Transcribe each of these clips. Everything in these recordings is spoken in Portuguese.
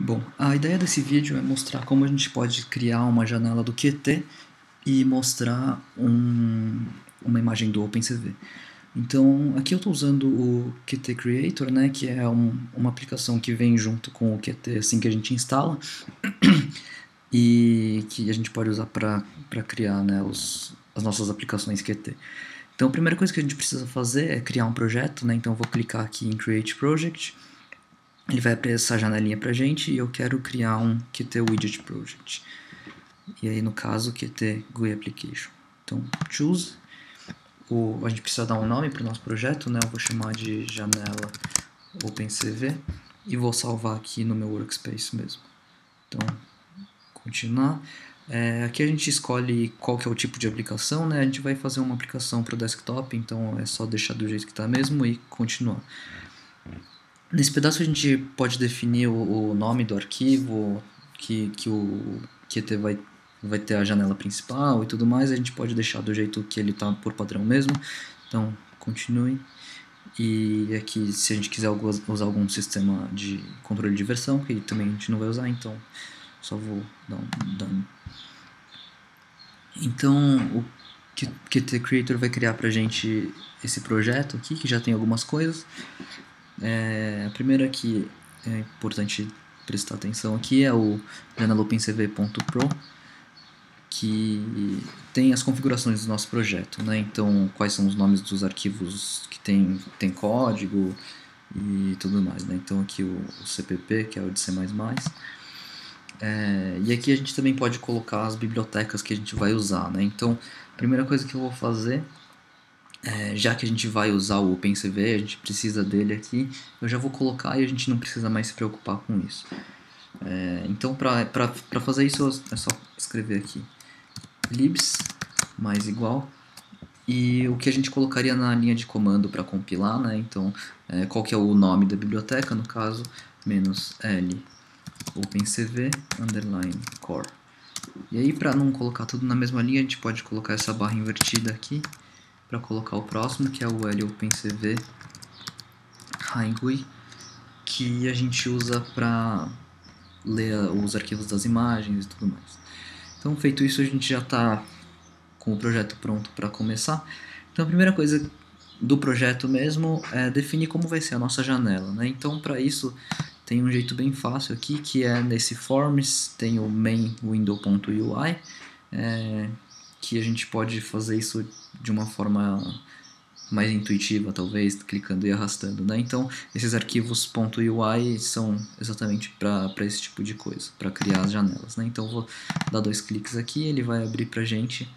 Bom, a ideia desse vídeo é mostrar como a gente pode criar uma janela do Qt e mostrar uma imagem do OpenCV. Então, aqui eu estou usando o Qt Creator, né, que é uma aplicação que vem junto com o Qt assim que a gente instala e que a gente pode usar para criar, né, as nossas aplicações Qt. Então, a primeira coisa que a gente precisa fazer é criar um projeto, né, então eu vou clicar aqui em Create Project. Ele vai abrir essa janelinha pra gente e eu quero criar um Qt Widget Project. E aí, no caso, Qt GUI Application. Então, choose. A gente precisa dar um nome para o nosso projeto, né? Eu vou chamar de janela OpenCV e vou salvar aqui no meu workspace mesmo. Então, continuar. Aqui a gente escolhe qual que é o tipo de aplicação, né? A gente vai fazer uma aplicação para o desktop, então é só deixar do jeito que está mesmo e continuar. Nesse pedaço a gente pode definir o nome do arquivo, que o Qt vai ter a janela principal e tudo mais. A gente pode deixar do jeito que ele está por padrão mesmo. Então, continue. E aqui, se a gente quiser usar algum sistema de controle de versão, que também a gente não vai usar, então só vou dar um done. Então, o Qt Creator vai criar pra gente esse projeto aqui, que já tem algumas coisas. A primeira que é importante prestar atenção aqui é o janela-opencv.pro, que tem as configurações do nosso projeto, né? Então, quais são os nomes dos arquivos que tem código e tudo mais, né? Então, aqui o CPP, que é o de C++. E aqui a gente também pode colocar as bibliotecas que a gente vai usar, né? Então, a primeira coisa que eu vou fazer, já que a gente vai usar o OpenCV, a gente precisa dele aqui, eu já vou colocar e a gente não precisa mais se preocupar com isso. Então, para fazer isso, é só escrever aqui libs mais igual, e o que a gente colocaria na linha de comando para compilar, né? Então, qual que é o nome da biblioteca, no caso, -l opencv _ core. E aí, para não colocar tudo na mesma linha, a gente pode colocar essa barra invertida aqui para colocar o próximo, que é o lopencv GUI, que a gente usa para ler os arquivos das imagens e tudo mais. Então, feito isso, a gente já está com o projeto pronto para começar. Então, a primeira coisa do projeto mesmo é definir como vai ser a nossa janela, né? Então, para isso, tem um jeito bem fácil aqui, que é nesse Forms, tem o main window.ui, que a gente pode fazer isso de uma forma mais intuitiva, talvez, clicando e arrastando, né? Então, esses arquivos .ui são exatamente para esse tipo de coisa, para criar as janelas, né? Então, vou dar 2 cliques aqui, ele vai abrir pra gente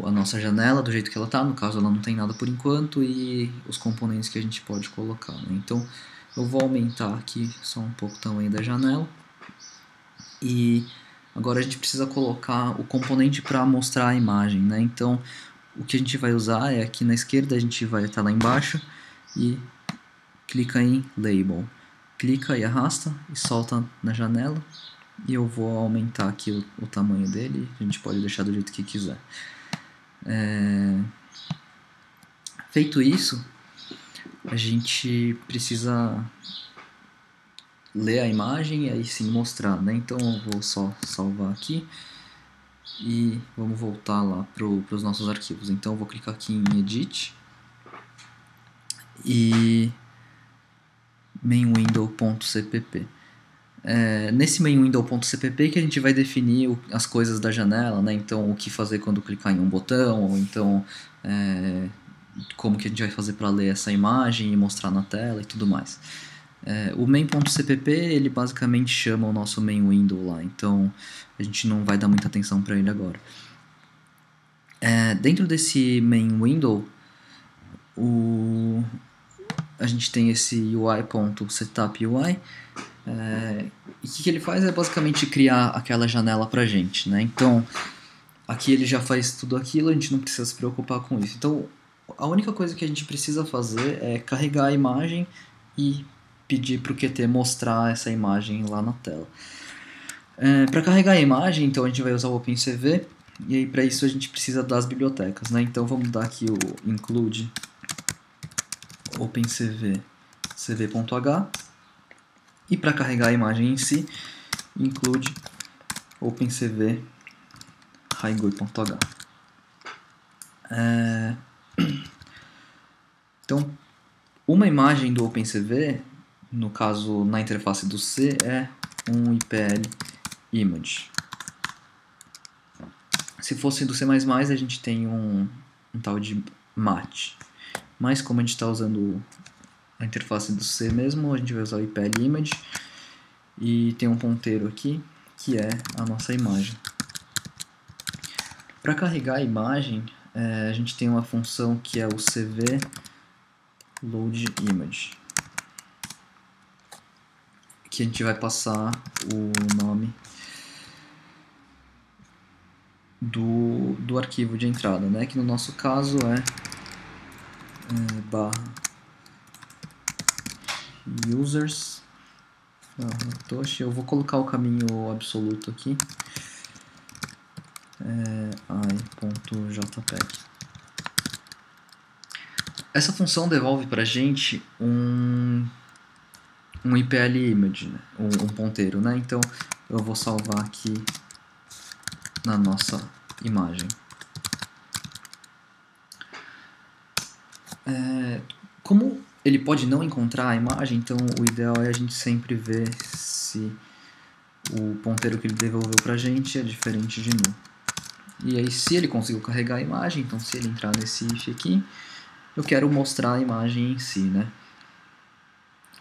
a nossa janela do jeito que ela está, no caso ela não tem nada por enquanto, e os componentes que a gente pode colocar, né? Então, eu vou aumentar aqui só um pouco o tamanho da janela, e agora a gente precisa colocar o componente para mostrar a imagem, né? Então, o que a gente vai usar é aqui na esquerda, a gente vai estar lá embaixo e clica em Label. Clica e arrasta e solta na janela. E eu vou aumentar aqui o tamanho dele, a gente pode deixar do jeito que quiser. Feito isso, a gente precisa ler a imagem e aí sim mostrar, né? Então eu vou só salvar aqui. E vamos voltar lá para os nossos arquivos. Então eu vou clicar aqui em Edit e mainWindow.cpp. Nesse mainWindow.cpp que a gente vai definir as coisas da janela, né? Então o que fazer quando clicar em um botão, ou então como que a gente vai fazer para ler essa imagem e mostrar na tela e tudo mais. O main.cpp ele basicamente chama o nosso main window lá, então a gente não vai dar muita atenção para ele agora. Dentro desse main window, a gente tem esse UI.setupUI, e o que ele faz é basicamente criar aquela janela pra gente, né? Então, aqui ele já faz tudo aquilo, a gente não precisa se preocupar com isso. Então, a única coisa que a gente precisa fazer é carregar a imagem e pedir para o Qt mostrar essa imagem lá na tela. Para carregar a imagem, então a gente vai usar o OpenCV, e aí para isso a gente precisa das bibliotecas, né? Então vamos dar aqui o include opencv cv.h E para carregar a imagem em si, include opencv haigui.h. Então, uma imagem do OpenCV, no caso na interface do C, é um IPL image. Se fosse do C++, a gente tem um tal de mat. Mas como a gente está usando a interface do C mesmo, a gente vai usar o IPL image e tem um ponteiro aqui que é a nossa imagem. Para carregar a imagem, a gente tem uma função que é o cv load image, que a gente vai passar o nome do arquivo de entrada, né? Que no nosso caso é barra users Toshi. Eu vou colocar o caminho absoluto aqui, i.jpeg. Essa função devolve para a gente um IPL image, né? um ponteiro, né? Então eu vou salvar aqui na nossa imagem. Como ele pode não encontrar a imagem, então o ideal é a gente sempre ver se o ponteiro que ele devolveu pra gente é diferente de null. E aí, se ele conseguiu carregar a imagem, então se ele entrar nesse if aqui, eu quero mostrar a imagem em si, né?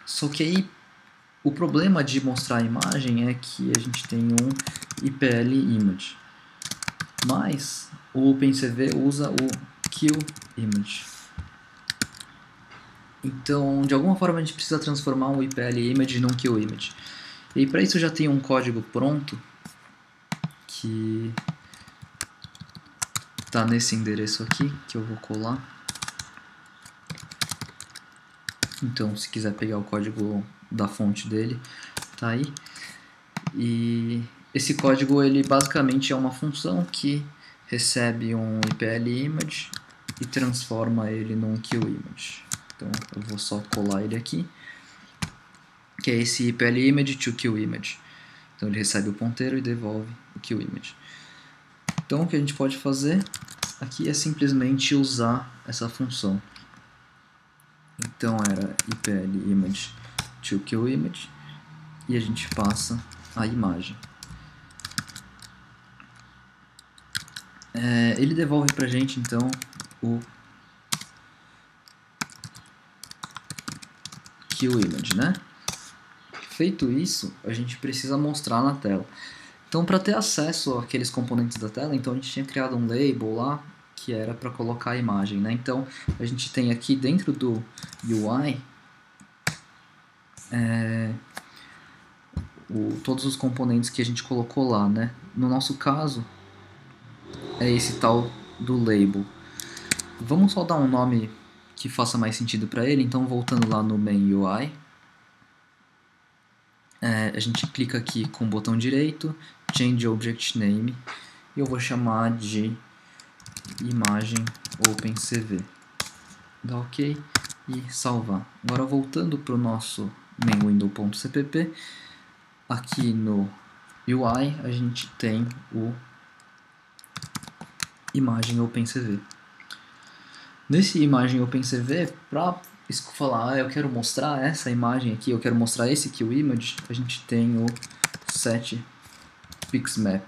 Só que aí, o problema de mostrar a imagem é que a gente tem um IPL image, mas o OpenCV usa o QImage. Então, de alguma forma, a gente precisa transformar um IPL image num QImage. E para isso eu já tenho um código pronto que está nesse endereço aqui, que eu vou colar. Então, se quiser pegar o código da fonte dele, tá aí. E esse código, ele basicamente é uma função que recebe um IPL image e transforma ele num QImage. Então, eu vou só colar ele aqui, que é esse IPL image to QImage. Então, ele recebe o ponteiro e devolve o QImage. Então, o que a gente pode fazer aqui é simplesmente usar essa função. Então, era IPL image to QImage e a gente passa a imagem. Ele devolve pra gente, então, o QImage, né? Feito isso, a gente precisa mostrar na tela. Então, para ter acesso àqueles componentes da tela, então a gente tinha criado um label lá que era para colocar a imagem, né? Então, a gente tem aqui dentro do UI todos os componentes que a gente colocou lá, né? No nosso caso, é esse tal do label. Vamos só dar um nome que faça mais sentido para ele. Então, voltando lá no main UI, a gente clica aqui com o botão direito, Change Object Name, e eu vou chamar de imagem OpenCV. Dá OK e salvar. Agora, voltando para o nosso mainWindow.cpp, aqui no UI a gente tem o imagem OpenCV. Nesse imagem OpenCV, para falar, eu quero mostrar essa imagem aqui, eu quero mostrar esse QImage, a gente tem o setPixMap,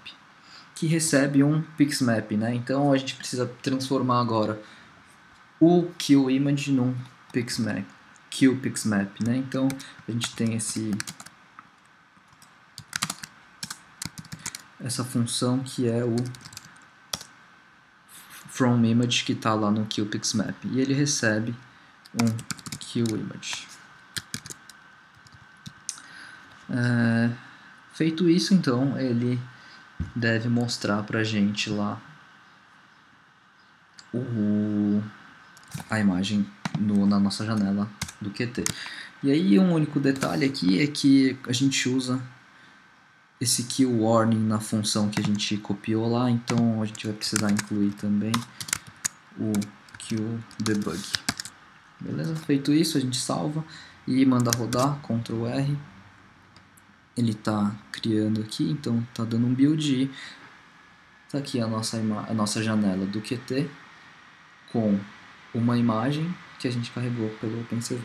que recebe um pixmap, né? Então a gente precisa transformar agora o QImage num pixmap, QPixMap, né? Então a gente tem essa função que é o FromImage, que está lá no QPixMap, e ele recebe um QImage. Feito isso, então, ele deve mostrar pra gente lá a imagem na nossa janela do Qt. E aí um único detalhe aqui é que a gente usa esse QWarning na função que a gente copiou lá, então a gente vai precisar incluir também o QDebug. Beleza? Feito isso, a gente salva e manda rodar, Ctrl R. ele está criando aqui, então está dando um build e está aqui a nossa janela do Qt com uma imagem que a gente carregou pelo OpenCV.